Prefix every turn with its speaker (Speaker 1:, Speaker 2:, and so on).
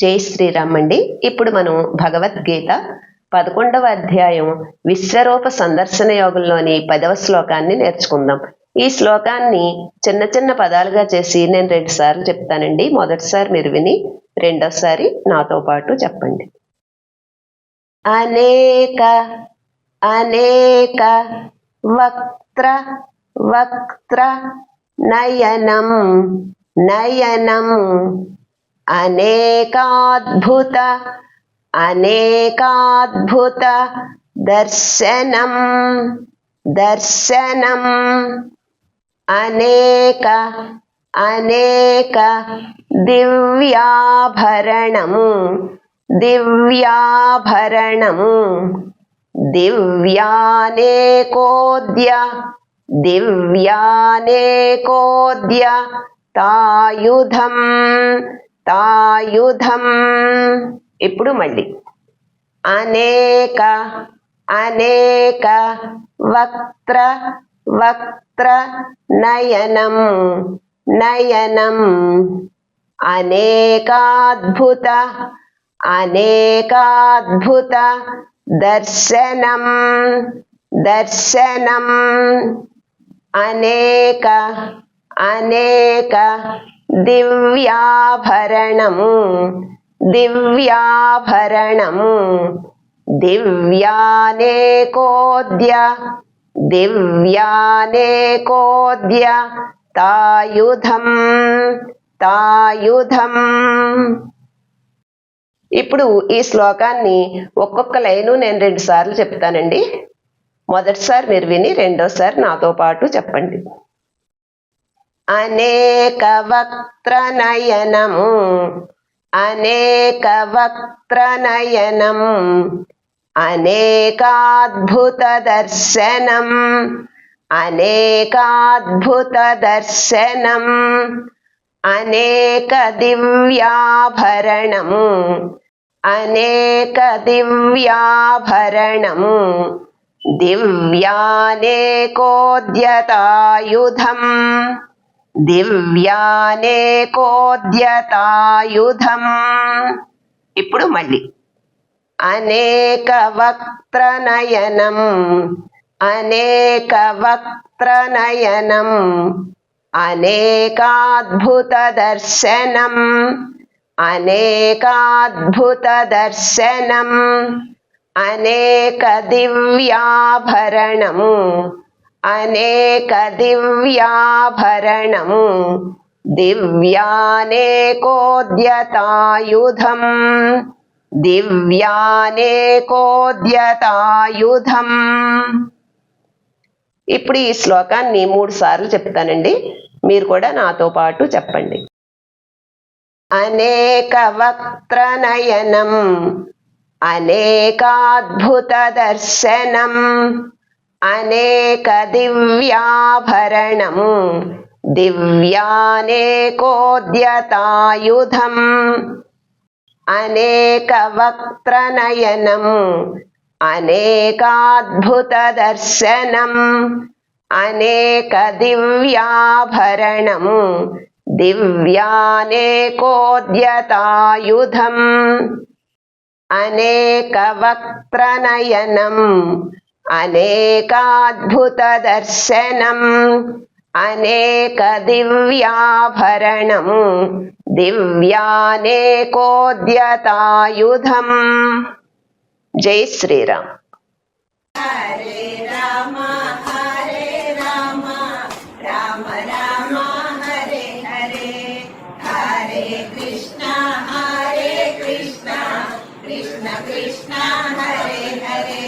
Speaker 1: జై శ్రీరామ్ అండి. ఇప్పుడు మనం భగవద్గీత 11వ అధ్యాయం విశ్వరూప సందర్శన యోగంలోని 10వ శ్లోకాన్ని నేర్చుకుందాం. ఈ శ్లోకాన్ని చిన్న చిన్న పదాలుగా చేసి నేను 2 సార్లు చెప్తానండి. మొదటిసారి మీరు విని రెండోసారి నాతో పాటు చెప్పండి. అనేక అనేక వక్త్ర వక్త్ర నయనం నయనం అనేకాద్భుత అనేకాద్భుత దర్శనం దర్శనం అనేక అనేక దివ్యాభరణం దివ్యాభరణం దివ్యానేకోద్య దివ్యానేకోద్య తాయుధం తాయుధం. ఇప్పుడు మళ్ళీ అనేక అనేక వక్త్ర వక్త్ర నయనం నయనం అనేకాద్భుత అనేకాద్భుత దర్శనం దర్శనం అనేక అనేక దివ్యాభరణం దివ్యాభరణం దివ్యానేకోద్య దివ్యానేకోద్య తాయుధం తాయుధం. ఇప్పుడు ఈ శ్లోకాన్ని ఒక్కొక్క లైను నేను 2 సార్లు చెప్తానండి. మొదటిసారి మీరు విని రెండోసారి నాతో పాటు చెప్పండి. అనేక వక్త్ర నయనము అనేక వక్త్ర నయనం అనేకాద్భుత దర్శనం అనేకాద్భుత దర్శనం అనేక దివ్యాభరణం అనేక దివ్యాభరణం దివ్యానేకోద్యతాయుధం దివ్యానేకోద్యతాయుధం. ఇప్పుడు మళ్ళీ అనేక వక్త్ర నయనం అనేక వక్త్ర నయనం అనేకాద్భుత దర్శనం అనేకాద్భుత దర్శనం అనేక దివ్యాభరణం అనేక దివ్యాభరణం దివ్యానేకోద్యతాయుధం దివ్యానేకోద్యతాయుధం. ఇప్పుడు ఈ శ్లోకాన్ని 3 సార్లు చెప్తానండి. మీరు కూడా నాతో పాటు చెప్పండి. అనేక వక్త్ర నయనం అనేకాద్భుత దర్శనం అనేక దివ్యాభరణం దివ్యానేకోద్యతాయుధం అనేక వక్త్ర నయనం అనేకాద్భుత దర్శనం అనేక దివ్యాభరణం దివ్యానేకోద్యతాయుధం అనేక వక్త్ర నయనం అనేకాద్భుత దర్శనం అనేక దివ్యాభరణం దివ్యానేకోద్యతాయుధం. జై శ్రీరామ్.
Speaker 2: హరే రామ హరే రామ రామ రామ హరే హరే హరే కృష్ణ కృష్ణ కృష్ణ హరే హరే